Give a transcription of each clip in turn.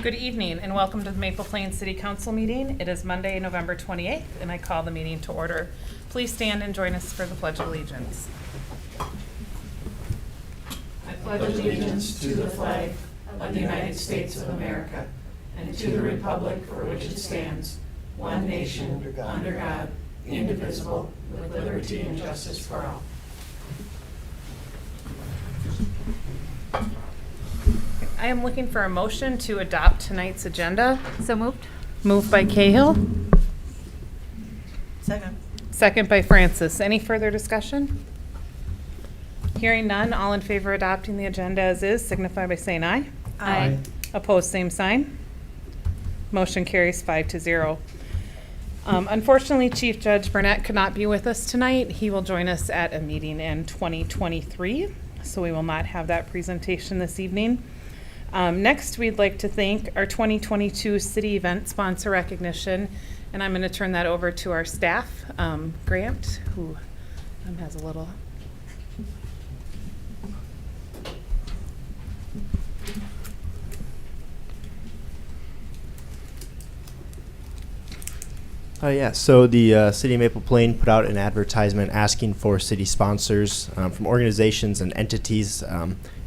Good evening and welcome to the Maple Plains City Council meeting. It is Monday, November 28th, and I call the meeting to order. Please stand and join us for the Pledge of Allegiance. I pledge allegiance to the flag of the United States of America and to the republic for which it stands, one nation, under God, indivisible, with liberty and justice for all. I am looking for a motion to adopt tonight's agenda. So moved. Moved by Cahill, Second. second by Francis. Any further discussion? Hearing none, all in favor of adopting the agenda as is, signify by saying aye. Aye. Opposed, same sign. Motion carries 5-0. Unfortunately, Chief Judge Burnett could not be with us tonight. He will join us at a meeting in 2023, so we will not have that presentation this evening. Next, we'd like to thank our 2022 city event sponsor recognition, and I'm going to turn that over to our staff, Grant, who has a little. So the City of Maple Plain put out an advertisement asking for city sponsors from organizations and entities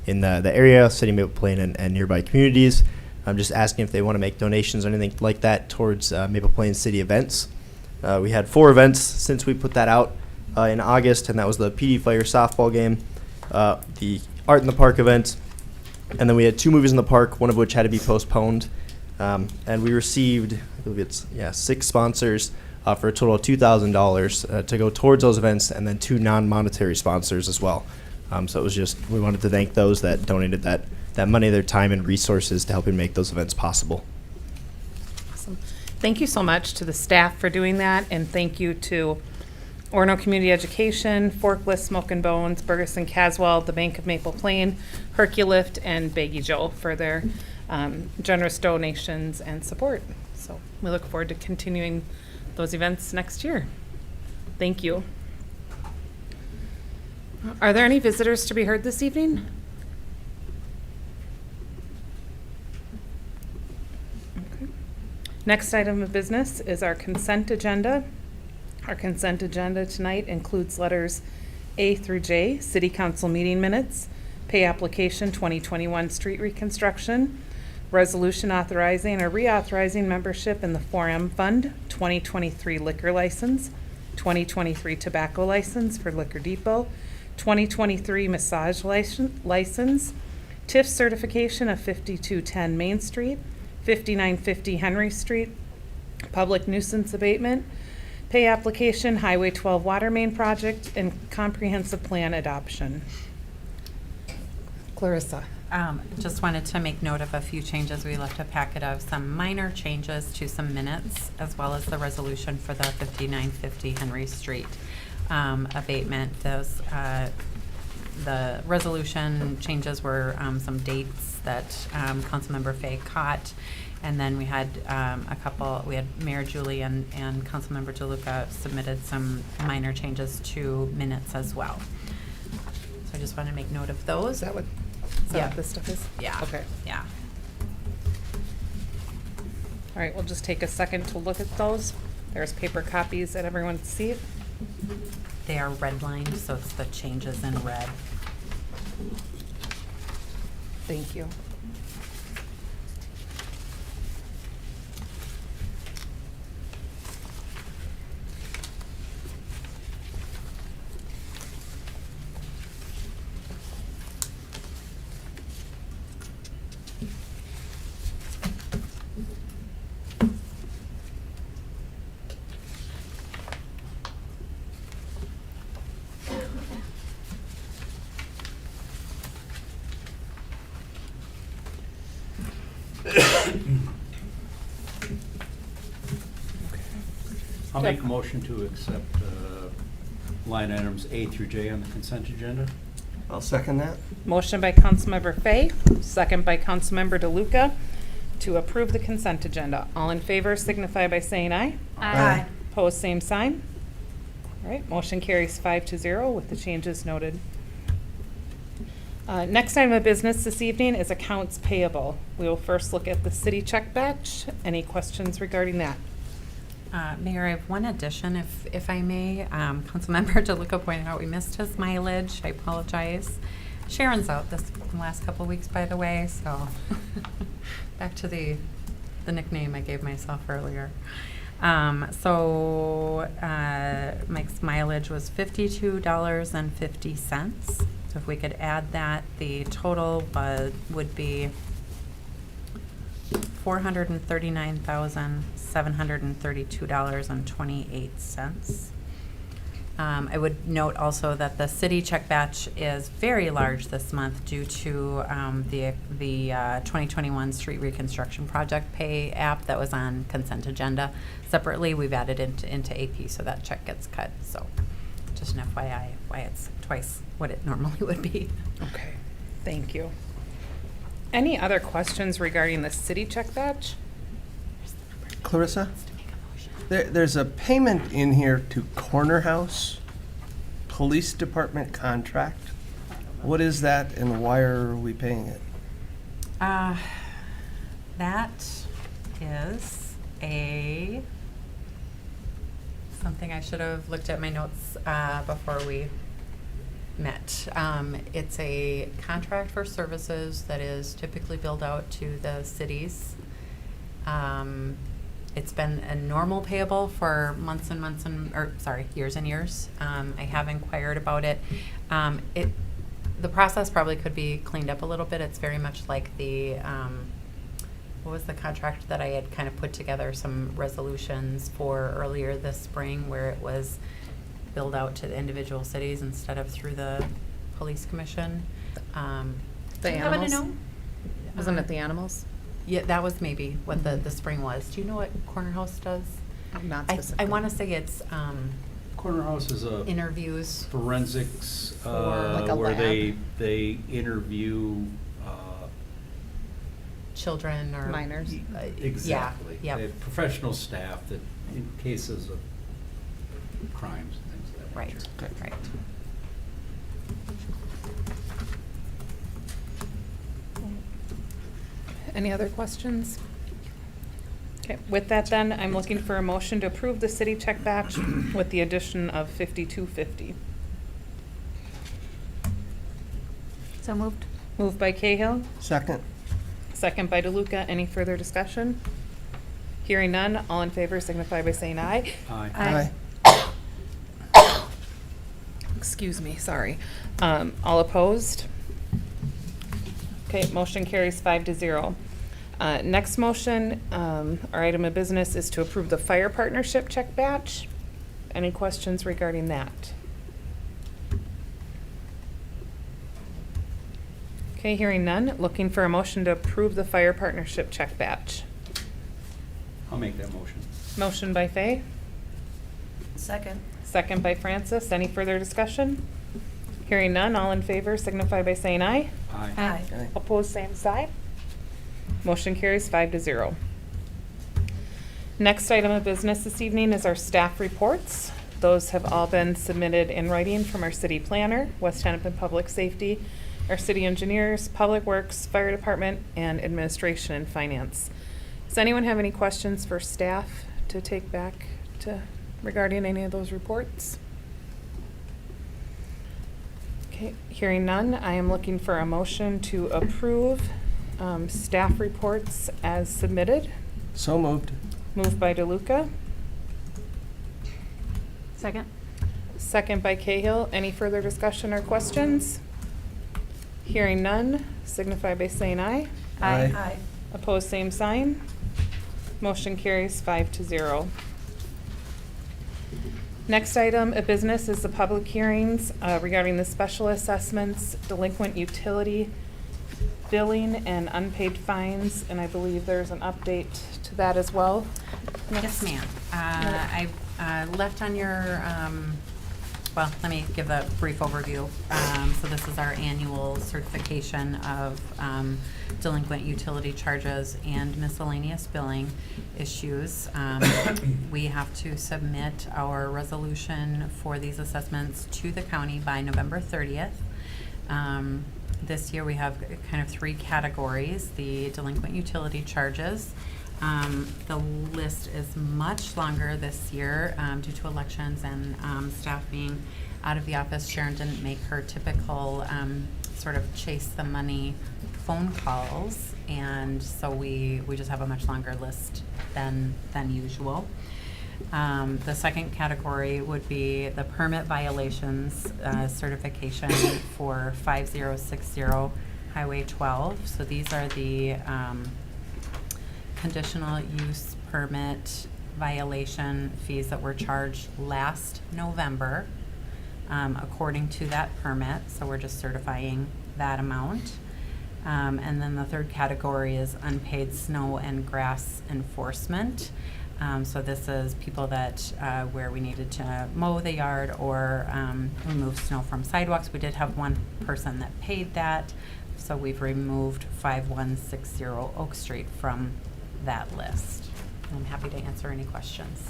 in the area, City of Maple Plain and nearby communities. I'm just asking if they want to make donations or anything like that towards Maple Plain city events. We had 4 events since we put that out in August, and that was the PD Fire softball game, the Art in the Park event, and then we had 2 movies in the park, one of which had to be postponed. And we received, I believe it's 6 sponsors for a total of $2,000 to go towards those events, and then 2 non-monetary sponsors as well. So it was just, we wanted to thank those that donated that money, their time, and resources to helping make those events possible. Awesome. Thank you so much to the staff for doing that, and thank you to Orono Community Education, Forklift, Smoke and Bones, Burgess and Caswell, the Bank of Maple Plain, Herculift, and Baggy Joe for their generous donations and support. So we look forward to continuing those events next year. Thank you. Are there any visitors to be heard this evening? Okay. Next item of business is our consent agenda. Our consent agenda tonight includes letters A through J, City Council meeting minutes, pay application 2021 street reconstruction, resolution authorizing or reauthorizing membership in the 4M Fund, 2023 liquor license, 2023 tobacco license for Liquor Depot, 2023 massage license, TIF certification of 5210 Main Street, 5950 Henry Street, public nuisance abatement, pay application Highway 12 water main project, and comprehensive plan adoption. Clarissa. Just wanted to make note of a few changes. We left a packet of some minor changes to some minutes, as well as the resolution for the 5950 Henry Street abatement. Those the resolution changes were some dates that Councilmember Fay caught, and then we had a couple. We had Mayor Julie and Councilmember DeLuca submitted some minor changes to minutes as well. So I just want to make note of those. Is that what this stuff is? Yeah. Okay. Yeah. All right, we'll just take a second to look at those. There's paper copies that everyone can see. They are redlined, so it's the changes in red. Thank you. I'll make a motion to accept line items A through J on the consent agenda. I'll second that. Motion by Councilmember Fay, second by Councilmember DeLuca to approve the consent agenda. All in favor signify by saying aye. Aye. Opposed, same sign. All right, motion carries 5-0 with the changes noted. Next item of business this evening is accounts payable. We will first look at the city check batch. Any questions regarding that? Mayor, I have one addition, if I may. Councilmember DeLuca pointed out we missed his mileage. I apologize. Sharon's out this last couple weeks, by the way, so back to the nickname I gave myself earlier. Mike's mileage was $52.50. So if we could add that, the total would be $439,732.28. I would note also that the city check batch is very large this month due to the 2021 street reconstruction project pay app that was on consent agenda. Separately, we've added into AP, so that check gets cut. So just an FYI, why it's twice what it normally would be. Okay, thank you. Any other questions regarding the city check batch? Clarissa, there's a payment in here to Corner House, Police Department contract. What is that and why are we paying it? That is something I should have looked at my notes before we met. It's a contract for services that is typically billed out to the cities. It's been a normal payable for months and months years and years. I have inquired about it. The process probably could be cleaned up a little bit. It's very much like the, what was the contract that I had kind of put together some resolutions for earlier this spring where it was billed out to the individual cities instead of through the police commission. The animals? Wasn't it the animals? Yeah, that was maybe what the spring was. Do you know what Corner House does? Not I specifically. want to say it's Corner House is a interviews. forensics Like a where lab. they interview Children or Minors. exactly. Yeah, They yep. have professional staff that in cases of crimes and things of that Right, nature. Okay. right. Any other questions? Okay, with that then, I'm looking for a motion to approve the city check batch with the addition of $52.50. So moved. Moved by Cahill, Second? second by DeLuca. Any further discussion? Hearing none, all in favor signify by saying aye. Aye. Aye. Excuse me, sorry. All opposed? Okay, motion carries 5-0. Next motion, our item of business is to approve the fire partnership check batch. Any questions regarding that? Okay, hearing none, looking for a motion to approve the fire partnership check batch. I'll make that motion. Motion by Fay, Second. second by Francis. Any further discussion? Hearing none, all in favor signify by saying aye. Aye. Aye. Aye. Opposed, same side. Motion carries 5-0. Next item of business this evening is our staff reports. Those have all been submitted in writing from our city planner, West Hennepin Public Safety, our city engineers, Public Works, Fire Department, and Administration and Finance. Does anyone have any questions for staff to take back to regarding any of those reports? Okay, hearing none, I am looking for a motion to approve staff reports as submitted. So moved. Moved by DeLuca, Second. second by Cahill. Any further discussion or questions? Hearing none, signify by saying aye. Aye. Aye. Opposed, same sign. Motion carries 5-0. Next item of business is the public hearings regarding the special assessments, delinquent utility billing, and unpaid fines, and I believe there's an update to that as well. Yes, ma'am. I left on your, well, let me give a brief overview. So this is our annual certification of delinquent utility charges and miscellaneous billing issues. We have to submit our resolution for these assessments to the county by November 30th. This year, we have kind of three categories. The delinquent utility charges. The list is much longer this year due to elections and staff being out of the office. Sharon didn't make her typical sort of chase the money phone calls, and so we just have a much longer list than usual. The second category would be the permit violations certification for 5060 Highway 12. So these are the conditional use permit violation fees that were charged last November according to that permit. So we're just certifying that amount. And then the third category is unpaid snow and grass enforcement. So this is people that, where we needed to mow the yard or remove snow from sidewalks. We did have one person that paid that, so we've removed 5160 Oak Street from that list. I'm happy to answer any questions.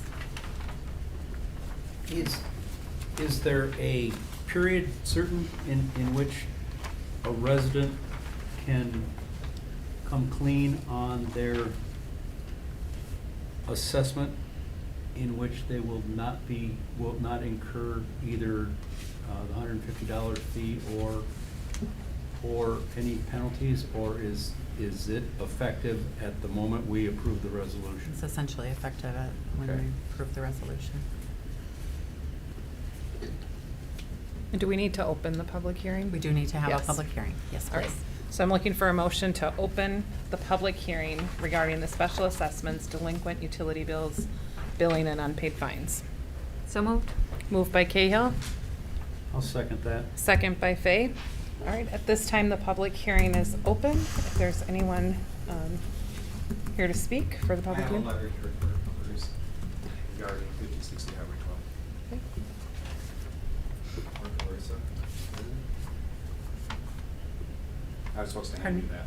Is there a period certain in which a resident can come clean on their assessment, in which they will not incur either the $150 fee or any penalties, or is it effective at the moment we approve the resolution? It's essentially effective at when Okay. we approve the resolution. And do we need to open the public hearing? We do need to have Yes. a public hearing. Yes, All right. please. So I'm looking for a motion to open the public hearing regarding the special assessments, delinquent utility bills, billing, and unpaid fines. So moved. Moved by Cahill, I'll second that. second by Fay. All right, at this time, the public hearing is open. If there's anyone here to speak for the public hearing. I have a letter here for Bruce regarding 5060 Highway 12. Or Clarissa. I was supposed to hand you Pardon? that.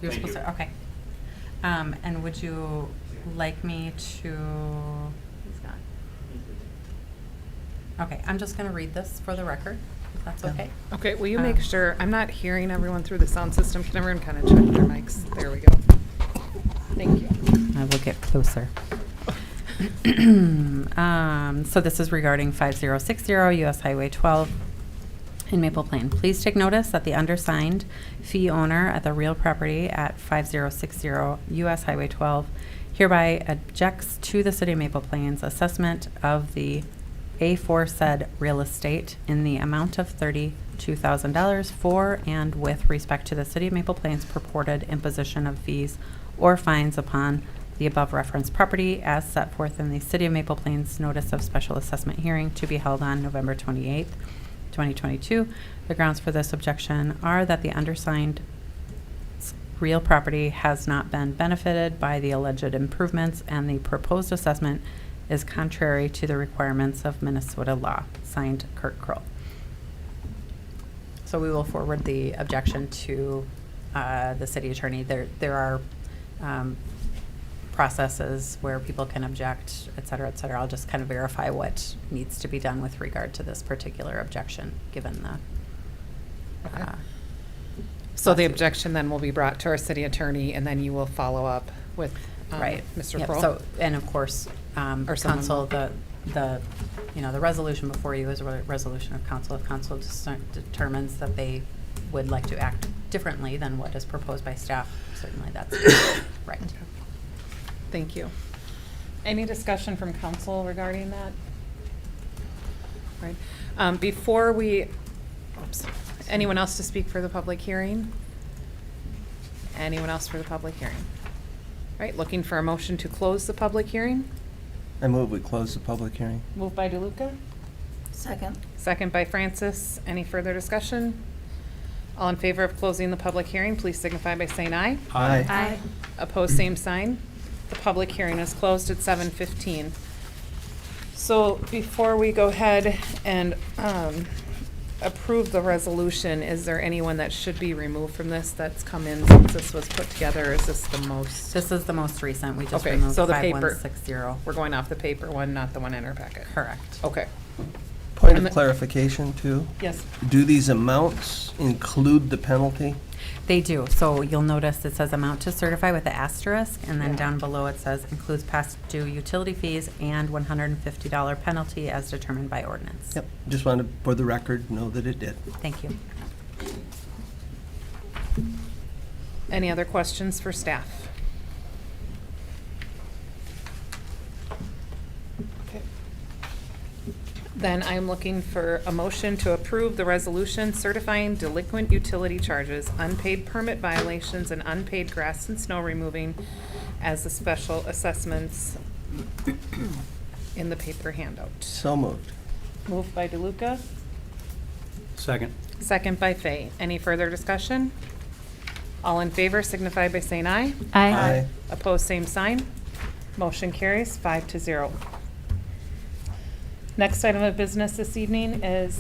You're Thank supposed you. to, okay. And would you like me to? He's gone. Okay, I'm just gonna read this for the record, if that's okay. Okay, will you make sure, I'm not hearing everyone through the sound system. Can everyone kind of check their mics? There we go. Thank you. I will get closer. So this is regarding 5060 US Highway 12 in Maple Plain. Please take notice that the undersigned fee owner at the real property at 5060 US Highway 12 hereby objects to the City of Maple Plain's assessment of the aforesaid real estate in the amount of $32,000 for and with respect to the City of Maple Plain's purported imposition of fees or fines upon the above referenced property as set forth in the City of Maple Plain's Notice of Special Assessment hearing to be held on November 28th, 2022. The grounds for this objection are that the undersigned real property has not been benefited by the alleged improvements, and the proposed assessment is contrary to the requirements of Minnesota law. Signed, Kurt Kroll. So we will forward the objection to the city attorney. There are processes where people can object, et cetera, et cetera. I'll just kind of verify what needs to be done with regard to this particular objection, given the. Okay. So the objection then will be brought to our city attorney, and then you will follow up with Right. Mr. Yep, Kroll? so, and of course, Or someone- council, the resolution before you is a resolution of council. If council determines that they would like to act differently than what is proposed by staff, certainly that's right. Thank you. Any discussion from council regarding that? Right. Before we, anyone else to speak for the public hearing? Anyone else for the public hearing? Right, looking for a motion to close the public hearing? I move we close the public hearing. Moved by DeLuca, Second. second by Francis. Any further discussion? All in favor of closing the public hearing, please signify by saying aye. Aye. Opposed, same sign. The public hearing is closed at 7:15. So before we go ahead and approve the resolution, is there anyone that should be removed from this that's come in since this was put together? Is this the most? This is the most recent. We just Okay, removed so the paper- 5160. We're going off the paper one, not the one in our packet? Correct. Okay. Point And of the- clarification too. Yes. Do these amounts include the penalty? They do. So you'll notice it says amount to certify with the asterisk, and then down below it says includes past due utility fees and $150 penalty as determined by ordinance. Yep, just wanted, for the record, know that it did. Thank you. Any other questions for staff? Okay. Then I'm looking for a motion to approve the resolution certifying delinquent utility charges, unpaid permit violations, and unpaid grass and snow removing as the special assessments in the paper handout. So moved. Moved by DeLuca, Second. second by Fay. Any further discussion? All in favor signify by saying aye. Aye. Opposed, same sign. Motion carries 5-0. Next item of business this evening is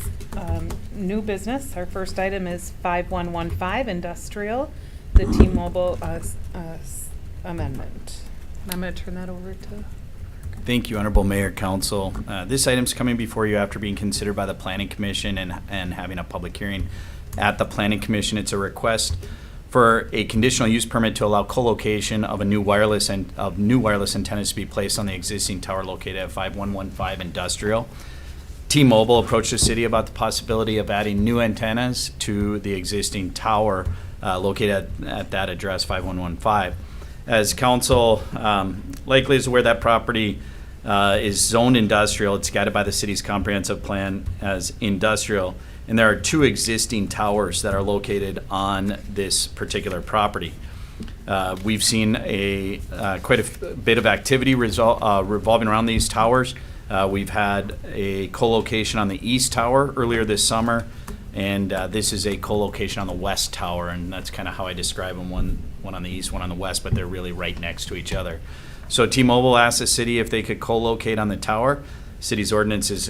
new business. Our first item is 5115 Industrial, the T-Mobile amendment. And I'm going to turn that over to... Thank you, Honorable Mayor, Council. This item's coming before you after being considered by the Planning Commission and having a public hearing at the Planning Commission. It's a request for a conditional use permit to allow co-location of new wireless antennas to be placed on the existing tower located at 5115 Industrial. T-Mobile approached the city about the possibility of adding new antennas to the existing tower located at that address, 5115. As council likely is aware, that property is zoned industrial. It's guided by the city's comprehensive plan as industrial. And there are two existing towers that are located on this particular property. We've seen quite a bit of activity revolving around these towers. We've had a co-location on the east tower earlier this summer, and this is a co-location on the west tower, and that's kind of how I describe them, one on the east, one on the west, but they're really right next to each other. So T-Mobile asked the city if they could co-locate on the tower. City's ordinance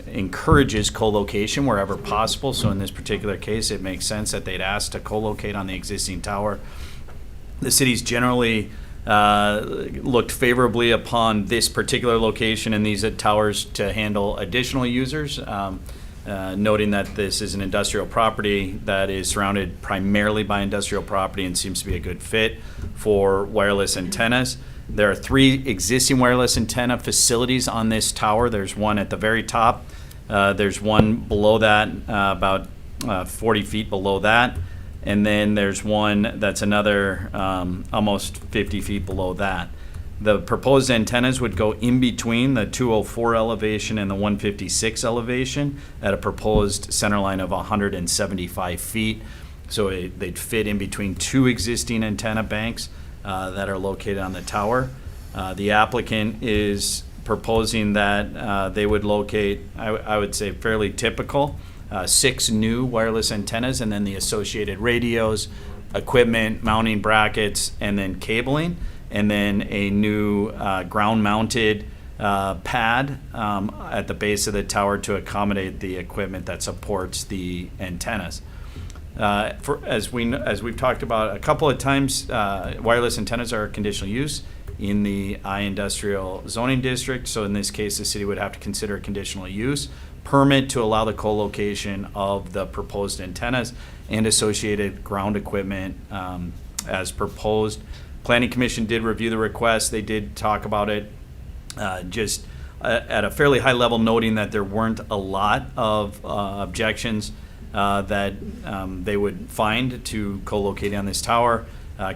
encourages co-location wherever possible, so in this particular case, it makes sense that they'd ask to co-locate on the existing tower. The city's generally looked favorably upon this particular location and these towers to handle additional users, noting that this is an industrial property that is surrounded primarily by industrial property and seems to be a good fit for wireless antennas. There are 3 existing wireless antenna facilities on this tower. There's one at the very top. There's one below that, about 40 feet below that. And then there's one that's another almost 50 feet below that. The proposed antennas would go in between the 204 elevation and the 156 elevation at a proposed center line of 175 feet. So they'd fit in between 2 existing antenna banks that are located on the tower. The applicant is proposing that they would locate, I would say fairly typical, 6 new wireless antennas and then the associated radios, equipment, mounting brackets, and then cabling, and then a new ground-mounted pad at the base of the tower to accommodate the equipment that supports the antennas. As we've talked about a couple of times, wireless antennas are conditional use in the I industrial zoning district. So in this case, the city would have to consider a conditional use permit to allow the co-location of the proposed antennas and associated ground equipment as proposed. Planning Commission did review the request. They did talk about it just at a fairly high level, noting that there weren't a lot of objections that they would find to co-locating on this tower.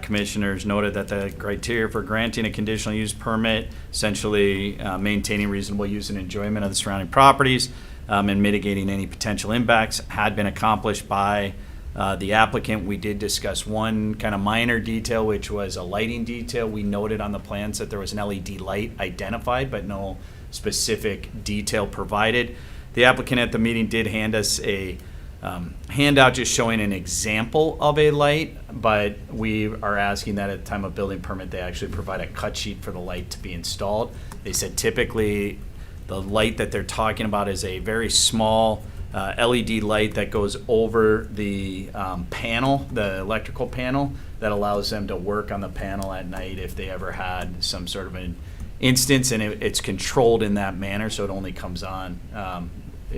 Commissioners noted that the criteria for granting a conditional use permit, essentially maintaining reasonable use and enjoyment of the surrounding properties and mitigating any potential impacts, had been accomplished by the applicant. We did discuss one kind of minor detail, which was a lighting detail. We noted on the plans that there was an LED light identified, but no specific detail provided. The applicant at the meeting did hand us a handout just showing an example of a light, but we are asking that at the time of building permit, they actually provide a cut sheet for the light to be installed. They said typically the light that they're talking about is a very small LED light that goes over the panel, the electrical panel, that allows them to work on the panel at night if they ever had some sort of an instance, and it's controlled in that manner, so it only comes on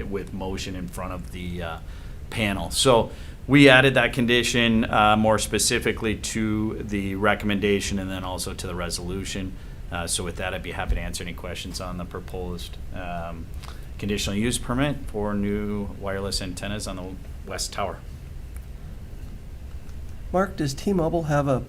with motion in front of the panel. So we added that condition more specifically to the recommendation and then also to the resolution. So with that, I'd be happy to answer any questions on the proposed conditional use permit for new wireless antennas on the West Tower. Mark, does T-Mobile have a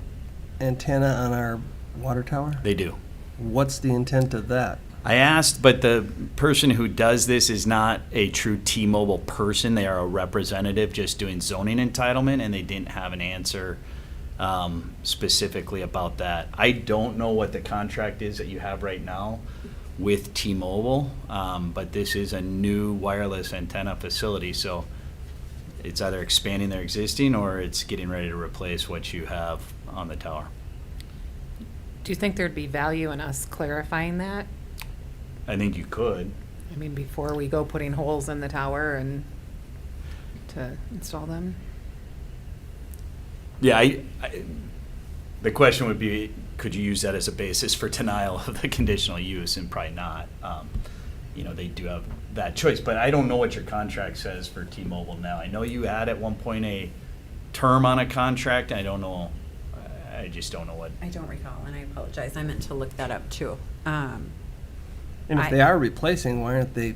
antenna on our water tower? They do. What's the intent of that? I asked, but the person who does this is not a true T-Mobile person. They are a representative just doing zoning entitlement, and they didn't have an answer specifically about that. I don't know what the contract is that you have right now with T-Mobile, but this is a new wireless antenna facility, so it's either expanding their existing or it's getting ready to replace what you have on the tower. Do you think there'd be value in us clarifying that? I think you could. I mean, before we go putting holes in the tower and to install them? Yeah, the question would be, could you use that as a basis for denial of the conditional use? And probably not. They do have that choice, but I don't know what your contract says for T-Mobile now. I know you had at one point a term on a contract. I don't know. I just don't know what. I don't recall, and I apologize. I meant to look that up too. And if they are replacing, why aren't they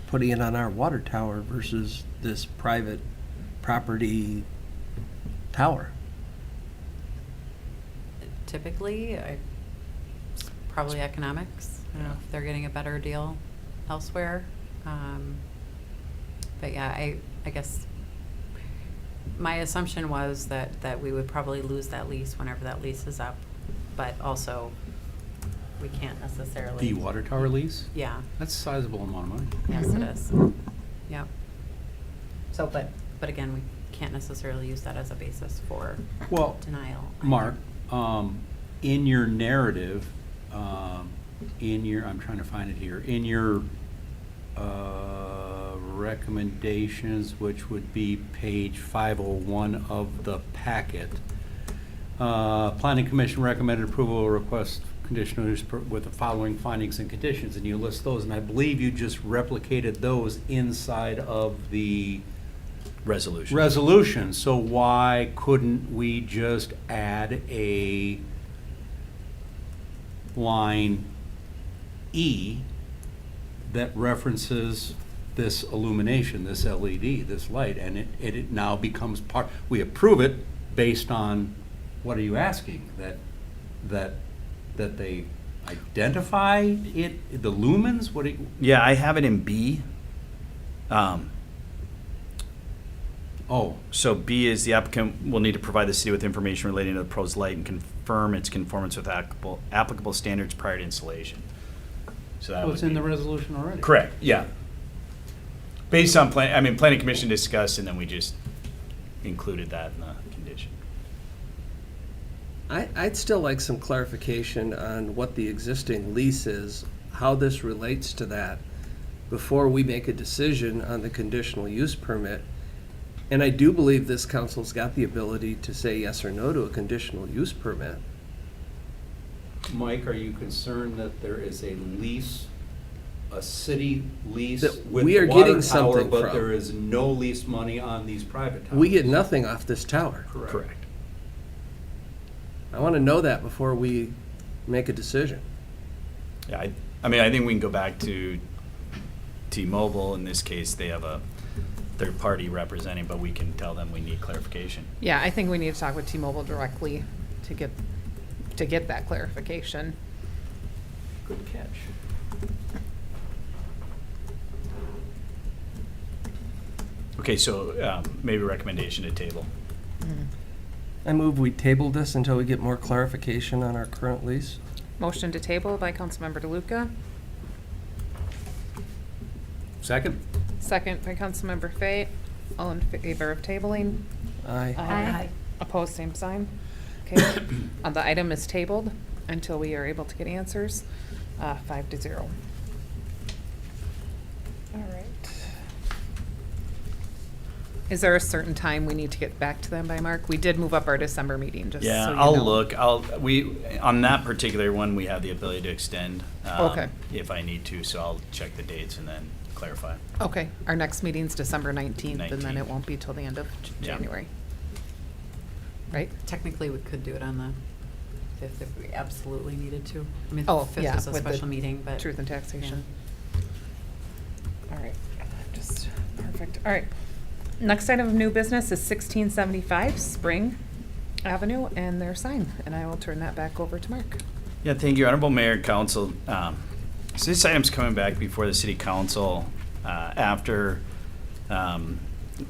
putting it on our water tower versus this private property tower? Typically, it's probably economics. I don't know if they're getting a better deal elsewhere. But yeah, I guess my assumption was that we would probably lose that lease whenever that lease is up, but also we can't necessarily. The water tower lease? Yeah, That's a sizable amount of money. yes it is. Yep. So, but again, we can't necessarily use that as a basis for Well, denial. Mark, in your narrative, I'm trying to find it here, in your recommendations, which would be page 501 of the packet, Planning Commission recommended approval of request conditional use with the following findings and conditions, and you list those, and I believe you just replicated those inside of the resolution. So why couldn't we just add a line E that references this illumination, this LED, this light, and it now becomes part, we approve it based on, what are you asking? That they identify it, the lumens? What do you? Yeah, I have it in B. So B is the applicant will need to provide the city with information relating to the proposed light and confirm its conformance with applicable standards prior to installation. So that Well, it's would in be- the resolution already. Correct, yeah. Based on Planning Commission discussed, and then we just included that in the condition. I'd still like some clarification on what the existing lease is, how this relates to that, before we make a decision on the conditional use permit. And I do believe this council's got the ability to say yes or no to a conditional use permit. Mike, are you concerned that there is a lease, a city lease That with we are the water getting tower, something but from? there is no lease money on these private towers? We get nothing off this tower. Correct. I want to know that before we make a decision. Yeah, I think we can go back to T-Mobile. In this case, they have a third party representing, but we can tell them we need clarification. Yeah, I think we need to talk with T-Mobile directly to get that clarification. Good catch. Okay, so maybe recommendation to table. I move we table this until we get more clarification on our current lease. Motion to table by Councilmember DeLuca, Second? second by Councilmember Fate. All in favor of tabling? Aye. Aye. Opposed, same sign. Okay, the item is tabled until we are able to get answers, 5-0. All right. Is there a certain time we need to get back to them by, Mark? We did move up our December meeting, just so you Yeah, know. I'll look. On that particular one, we have the ability to extend. Okay. If I need to, so I'll check the dates and then clarify. Okay, our next meeting's December 19th, and then it 19th. won't be till the end of Yeah. January. Right? Technically, we could do it on the 5th if we absolutely needed to. I mean, Oh, the 5th yeah, is a with the special meeting, but. Truth and taxation. All right, just, perfect. All right. Next item of new business is 1675 Spring Avenue and their sign, and I will turn that back over to Mark. Yeah, thank you, Honorable Mayor and Council. So this item's coming back before the City Council after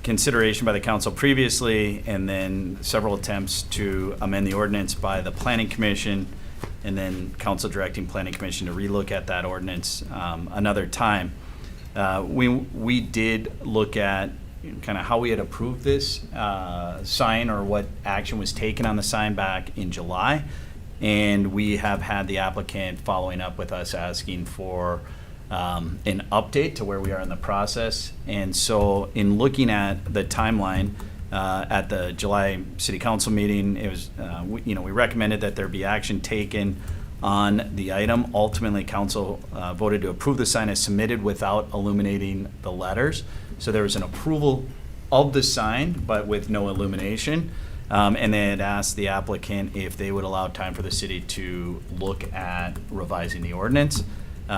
consideration by the council previously, and then several attempts to amend the ordinance by the Planning Commission, and then council directing Planning Commission to relook at that ordinance another time. We did look at kind of how we had approved this sign, or what action was taken on the sign back in July. And we have had the applicant following up with us asking for an update to where we are in the process. And so in looking at the timeline at the July City Council meeting, it was, we recommended that there be action taken on the item. Ultimately, council voted to approve the sign as submitted without illuminating the letters. So there was an approval of the sign, but with no illumination. And they had asked the applicant if they would allow time for the city to look at revising the ordinance,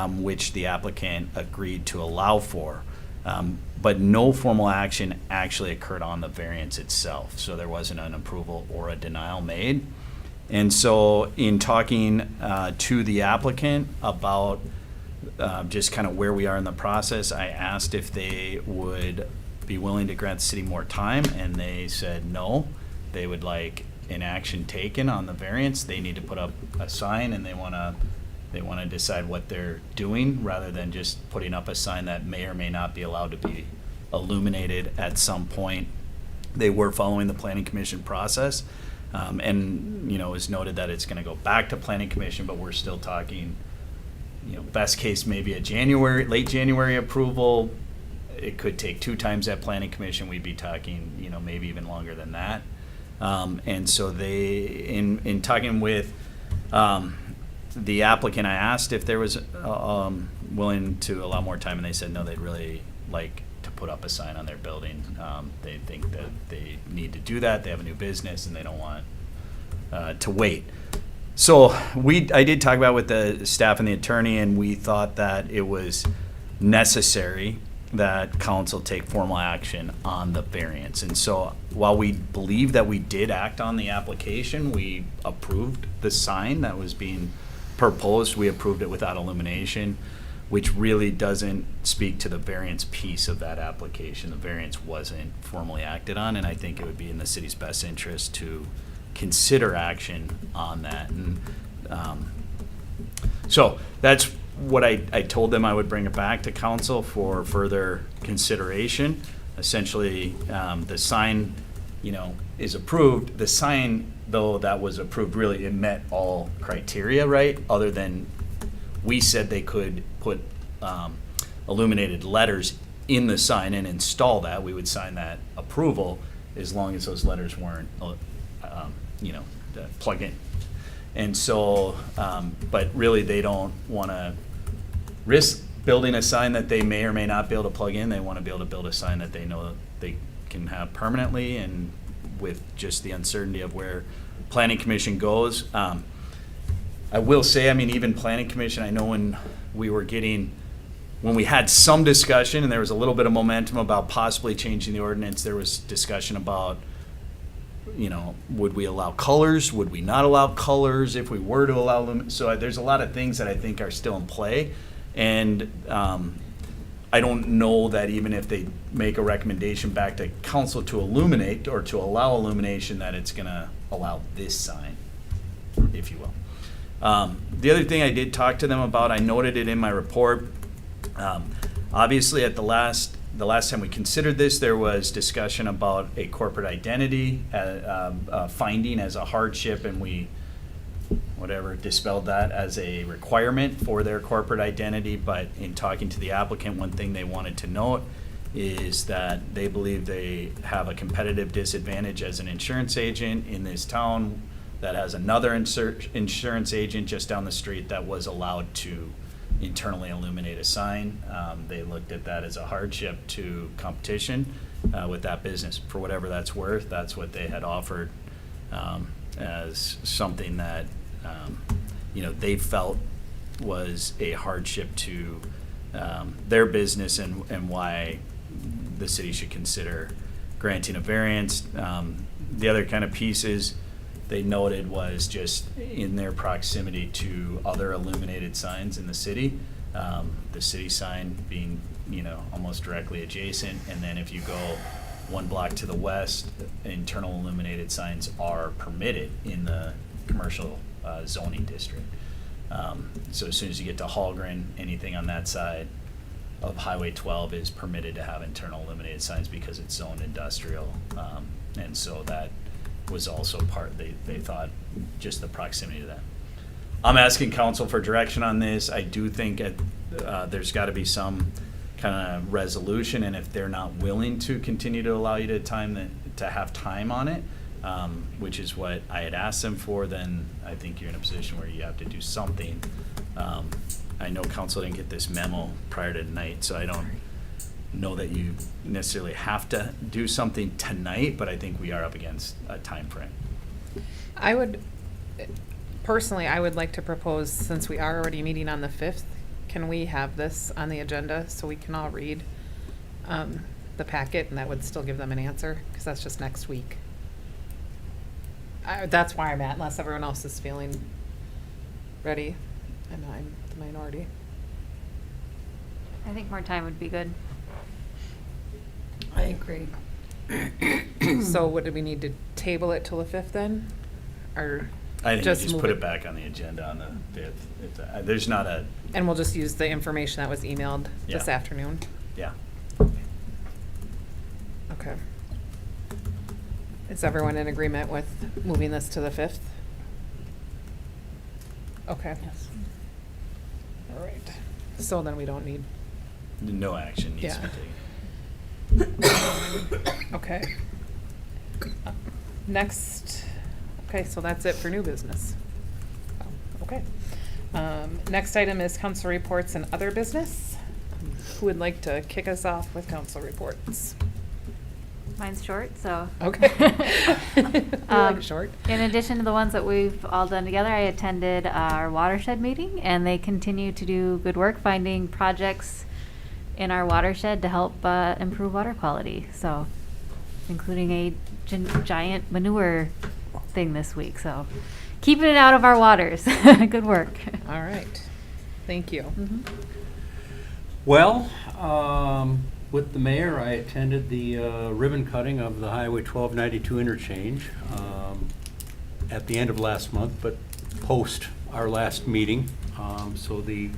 which the applicant agreed to allow for. But no formal action actually occurred on the variance itself. So there wasn't an approval or a denial made. And so in talking to the applicant about just kind of where we are in the process, I asked if they would be willing to grant the city more time, and they said no. They would like an action taken on the variance. They need to put up a sign, and they want to decide what they're doing, rather than just putting up a sign that may or may not be allowed to be illuminated at some point. They were following the Planning Commission process. And, it was noted that it's going to go back to Planning Commission, but we're still talking, best case maybe a late January approval. It could take 2 times at Planning Commission. We'd be talking, maybe even longer than that. And so they, in talking with the applicant, I asked if there was willing to allow more time, and they said no, they'd really like to put up a sign on their building. They think that they need to do that. They have a new business, and they don't want to wait. So I did talk about it with the staff and the attorney, and we thought that it was necessary that council take formal action on the variance. And so while we believe that we did act on the application, we approved the sign that was being proposed. We approved it without illumination, which really doesn't speak to the variance piece of that application. The variance wasn't formally acted on, and I think it would be in the city's best interest to consider action on that. And so that's what I told them. I would bring it back to council for further consideration. Essentially, the sign, is approved. The sign, though, that was approved, really, it met all criteria, right? Other than we said they could put illuminated letters in the sign and install that. We would sign that approval as long as those letters weren't, plug in. And so, but really, they don't want to risk building a sign that they may or may not be able to plug in. They want to be able to build a sign that they know they can have permanently, and with just the uncertainty of where Planning Commission goes. I will say, even Planning Commission, I know when we had some discussion and there was a little bit of momentum about possibly changing the ordinance, there was discussion about, would we allow colors? Would we not allow colors if we were to allow them? So there's a lot of things that I think are still in play. And I don't know that even if they make a recommendation back to council to illuminate or to allow illumination, that it's going to allow this sign, if you will. The other thing I did talk to them about, I noted it in my report. Obviously, at the last time we considered this, there was discussion about a corporate identity finding as a hardship, and we dispelled that as a requirement for their corporate identity. But in talking to the applicant, one thing they wanted to note is that they believe they have a competitive disadvantage as an insurance agent in this town that has another insurance agent just down the street that was allowed to internally illuminate a sign. They looked at that as a hardship to competition with that business. For whatever that's worth, that's what they had offered as something that they felt was a hardship to their business and why the city should consider granting a variance. The other kind of pieces they noted was just in their proximity to other illuminated signs in the city. The city sign being, almost directly adjacent, and then if you go one block to the west, internal illuminated signs are permitted in the commercial zoning district. So as soon as you get to Hallgren, anything on that side of Highway 12 is permitted to have internal illuminated signs because it's zoned industrial. And so that was also they thought just the proximity to that. I'm asking council for direction on this. I do think there's got to be some kind of resolution, and if they're not willing to continue to allow you to have time on it, which is what I had asked them for, then I think you're in a position where you have to do something. I know council didn't get this memo prior to tonight, so I don't know that you necessarily have to do something tonight, but I think we are up against a time frame. I would like to propose, since we are already meeting on the 5th, can we have this on the agenda so we can all read the packet, and that would still give them an answer, because that's just next week. That's where I'm at, unless everyone else is feeling ready, and I'm the minority. I think more time would be good. I agree. So what, do we need to table it till the 5th then? Or I think just move put it back on the agenda on the 5th. There's not a, And we'll just use the information that was emailed this Yeah. afternoon? yeah. Okay. Is everyone in agreement with moving this to the 5th? Okay. Yes. All right. So then we don't need, No action needs to be Yeah. taken. okay. Next, okay, so that's it for new business. Okay. Next item is council reports and other business. Who would like to kick us off with council reports? Mine's short, so. Okay. We like short. In addition to the ones that we've all done together, I attended our watershed meeting, and they continue to do good work finding projects in our watershed to help improve water quality. So, including a giant manure thing this week. So, keeping it out of our waters. Good work. All right. Thank you. Mhm. Well, with the mayor, I attended the ribbon cutting of the Highway 1292 interchange at the end of last month, but post our last meeting. So the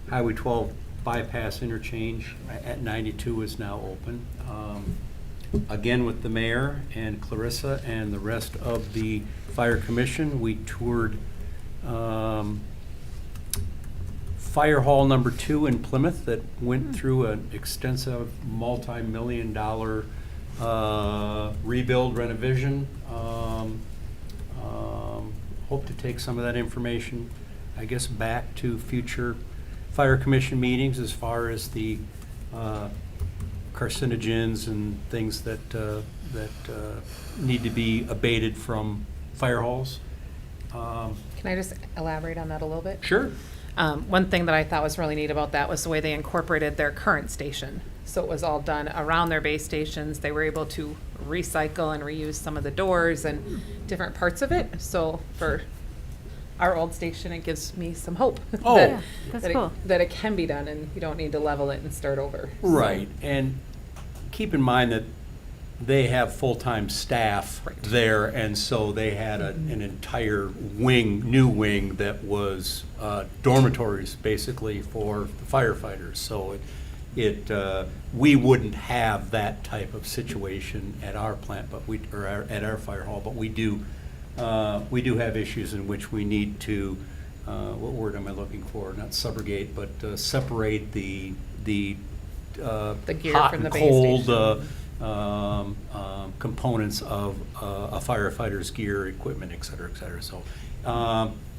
Highway 12 bypass interchange at 92 is now open. Again, with the mayor and Clarissa and the rest of the fire commission, we toured Fire Hall number 2 in Plymouth that went through an extensive multi-million-dollar rebuild renovation. Hope to take some of that information, I guess, back to future fire commission meetings as far as the carcinogens and things that need to be abated from fire halls. Can I just elaborate on that a little bit? Sure. One thing that I thought was really neat about that was the way they incorporated their current station. So it was all done around their base stations. They were able to recycle and reuse some of the doors and different parts of it. So for our old station, it gives me some hope. Oh. Yeah, that's cool. That it can be done and you don't need to level it and start over. So- Right, and keep in mind that they have full-time staff Right. there, and so they had an entire new wing that was dormitories, basically, for the firefighters. So we wouldn't have that type of situation at our plant, at our fire hall, but we do have issues in which we need to, what word am I looking for? Not subrogate, but separate the The gear hot from and the base cold station. components of a firefighter's gear, equipment, et cetera, et cetera. So,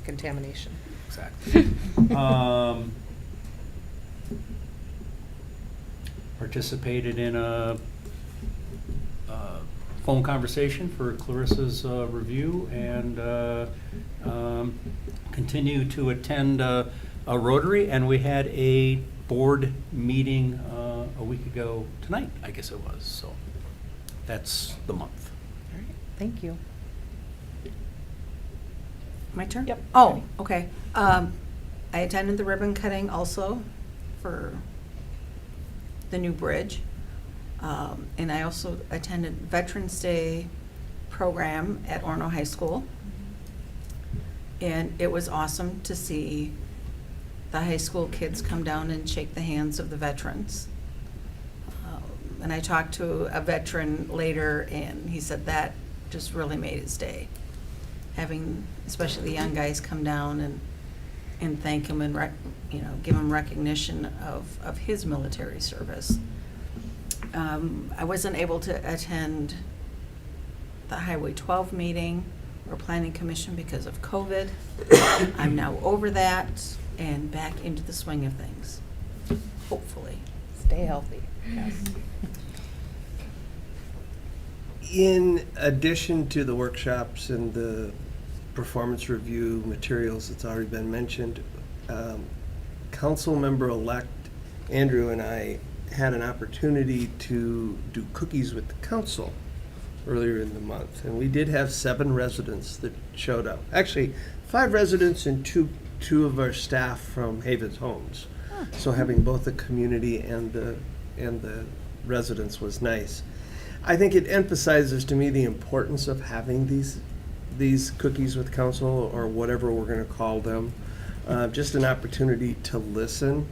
Contamination. exactly. Participated in a phone conversation for Clarissa's review, and continue to attend a Rotary, and we had a board meeting a week ago tonight, I guess it was. So that's the month. All right, thank you. My turn? Yep. Oh, okay. I attended the ribbon cutting also for the new bridge. And I also attended Veterans Day program at Orono High School. And it was awesome to see the high school kids come down and shake the hands of the veterans. And I talked to a veteran later, and he said that just really made his day. Having, especially the young guys, come down and thank him and give him recognition of his military service. I wasn't able to attend the Highway 12 meeting or Planning Commission because of COVID. I'm now over that and back into the swing of things, hopefully. Stay healthy. Yes. In addition to the workshops and the performance review materials that's already been mentioned, council member-elect Andrew and I had an opportunity to do cookies with the council earlier in the month, and we did have 7 residents that showed up. Actually, 5 residents and two of our staff from Havens Homes. So having both the community and the residents was nice. I think it emphasizes to me the importance of having these cookies with council, or whatever we're going to call them. Just an opportunity to listen.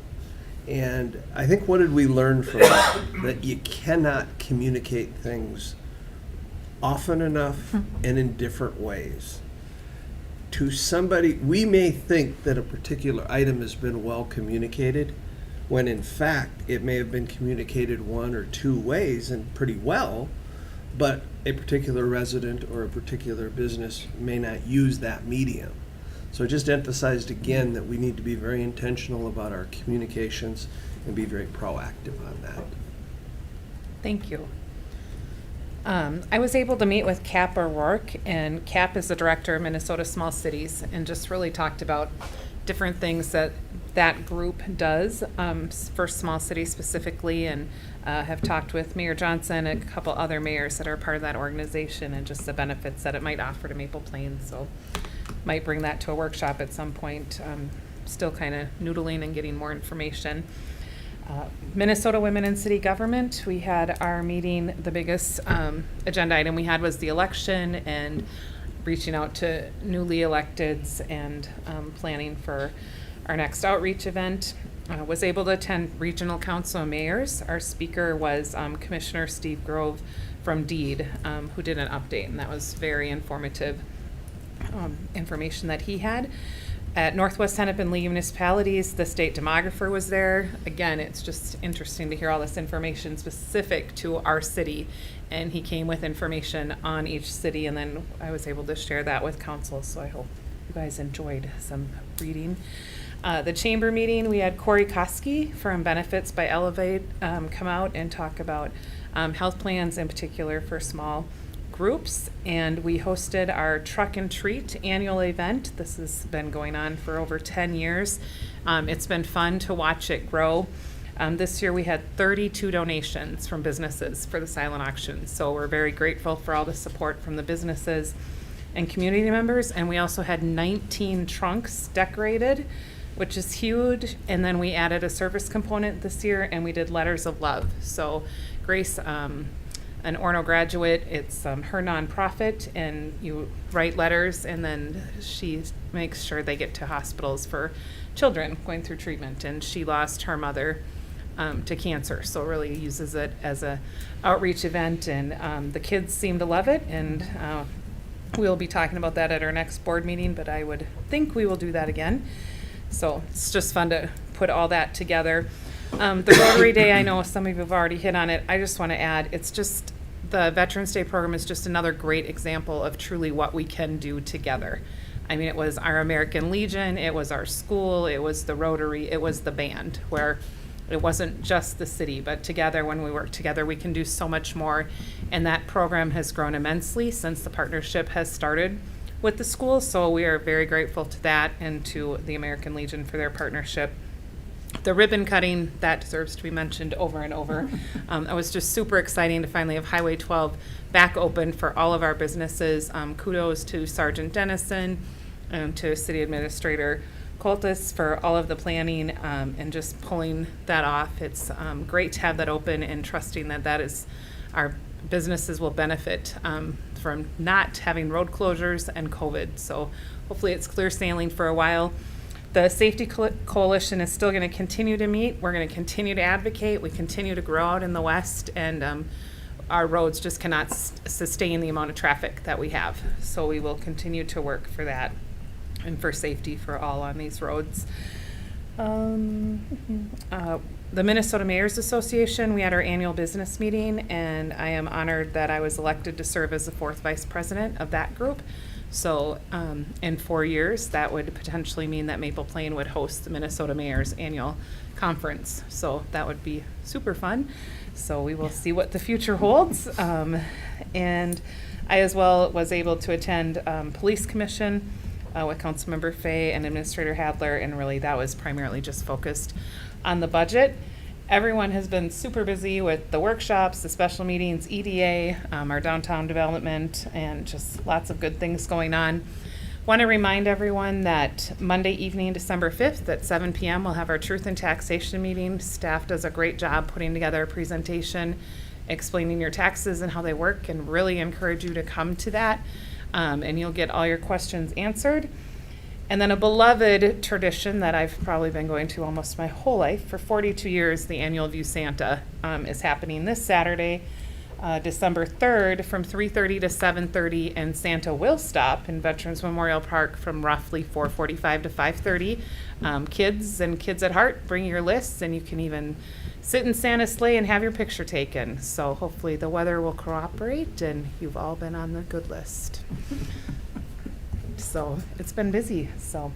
And I think, what did we learn from that? That you cannot communicate things often enough and in different ways. To somebody, we may think that a particular item has been well communicated, when in fact it may have been communicated 1 or 2 ways and pretty well, but a particular resident or a particular business may not use that medium. So it just emphasized again that we need to be very intentional about our communications and be very proactive on that. Thank you. I was able to meet with Cap O'Rourke, and Cap is the director of Minnesota Small Cities, and just really talked about different things that group does for small cities specifically, and have talked with Mayor Johnson and a couple other mayors that are part of that organization, and just the benefits that it might offer to Maple Plains. So might bring that to a workshop at some point. Still kind of noodling and getting more information. Minnesota Women in City Government, we had our meeting. The biggest agenda item we had was the election and reaching out to newly electeds and planning for our next outreach event. Was able to attend Regional Council of Mayors. Our speaker was Commissioner Steve Grove from DEED, who did an update, and that was very informative information that he had. At Northwest Hennepin League of Municipalities, the state demographer was there. Again, it's just interesting to hear all this information specific to our city, and he came with information on each city, and then I was able to share that with council, so I hope you guys enjoyed some reading. The chamber meeting, we had Corey Koski from Benefits by Elevate come out and talk about health plans in particular for small groups, and we hosted our Truck and Treat annual event. This has been going on for over 10 years. It's been fun to watch it grow. This year we had 32 donations from businesses for the silent auction, so we're very grateful for all the support from the businesses and community members. And we also had 19 trunks decorated, which is huge. And then we added a service component this year, and we did letters of love. So Grace, an Orono graduate, it's her nonprofit, and you write letters, and then she makes sure they get to hospitals for children going through treatment. And she lost her mother to cancer, so really uses it as a outreach event, and the kids seem to love it, and we'll be talking about that at our next board meeting, but I would think we will do that again. So it's just fun to put all that together. The Rotary Day, I know some of you have already hit on it. I just want to add, it's just, the Veterans Day program is just another great example of truly what we can do together. I mean, it was our American Legion, it was our school, it was the Rotary, it was the band, where it wasn't just the city, but together, when we work together, we can do so much more. And that program has grown immensely since the partnership has started with the school. So we are very grateful to that and to the American Legion for their partnership. The ribbon cutting, that deserves to be mentioned over and over. It was just super exciting to finally have Highway 12 back open for all of our businesses. Kudos to Sergeant Dennison and to City Administrator Coltis for all of the planning and just pulling that off. It's great to have that open and trusting that that is, our businesses will benefit from not having road closures and COVID. So hopefully it's clear sailing for a while. The Safety Coalition is still going to continue to meet. We're going to continue to advocate. We continue to grow out in the west, and our roads just cannot sustain the amount of traffic that we have. So we will continue to work for that and for safety for all on these roads. The Minnesota Mayor's Association, we had our annual business meeting, and I am honored that I was elected to serve as the 4th vice president of that group. So in 4 years, that would potentially mean that Maple Plain would host the Minnesota Mayor's annual conference. So that would be super fun. So we will see what the future holds. And I as well was able to attend Police Commission with Councilmember Fay and Administrator Hadler, and really that was primarily just focused on the budget. Everyone has been super busy with the workshops, the special meetings, EDA, our downtown development, and just lots of good things going on. Want to remind everyone that Monday evening, December 5th at 7 p.m. we'll have our Truth and Taxation meeting. Staff does a great job putting together a presentation, explaining your taxes and how they work, and really encourage you to come to that, and you'll get all your questions answered. And then a beloved tradition that I've probably been going to almost my whole life, for 42 years, the annual View Santa is happening this Saturday, December 3rd from 3:30 to 7:30, and Santa will stop in Veterans Memorial Park from roughly 4:45 to 5:30. Kids and kids at heart, bring your lists, and you can even sit in Santa's sleigh and have your picture taken. So hopefully the weather will cooperate and you've all been on the good list. So it's been busy. So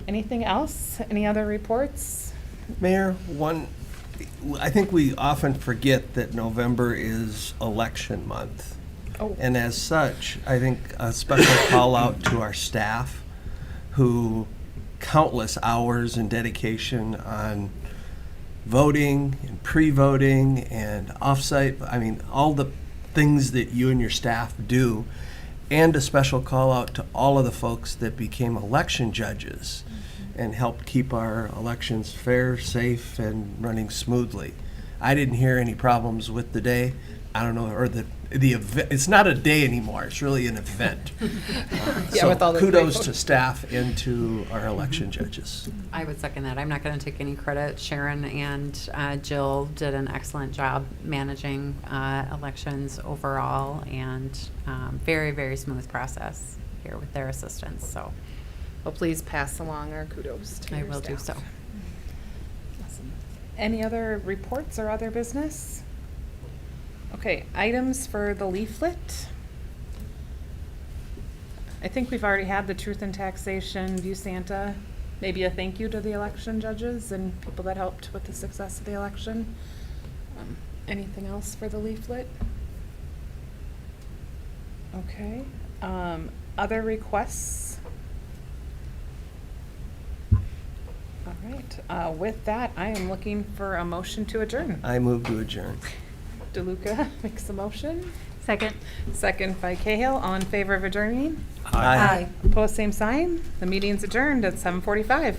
anything else? Any other reports? Mayor, I think we often forget that November is election month. Oh. And as such, I think a special call out to our staff who countless hours and dedication on voting and pre-voting and off-site, I mean, all the things that you and your staff do. And a special call out to all of the folks that became election judges and helped keep our elections fair, safe, and running smoothly. I didn't hear any problems with the day. I don't know, or the event. It's not a day anymore. It's really an event. Yeah, with all the kudos to staff and to our election judges. I would second that. I'm not going to take any credit. Sharon and Jill did an excellent job managing elections overall, and very, very smooth process here with their assistance. So Well, please pass along our kudos to I your will do staff. so. Awesome. Any other reports or other business? Okay, items for the leaflet. I think we've already had the Truth and Taxation, View Santa, maybe a thank you to the election judges and people that helped with the success of the election. Anything else for the leaflet? Okay. Other requests? All right. With that, I am looking for a motion to adjourn. I move to adjourn. DeLuca makes a motion. Second. Second by Cahill. All in favor of adjourning? Aye. Opposed, same sign. The meeting's adjourned at 7:45.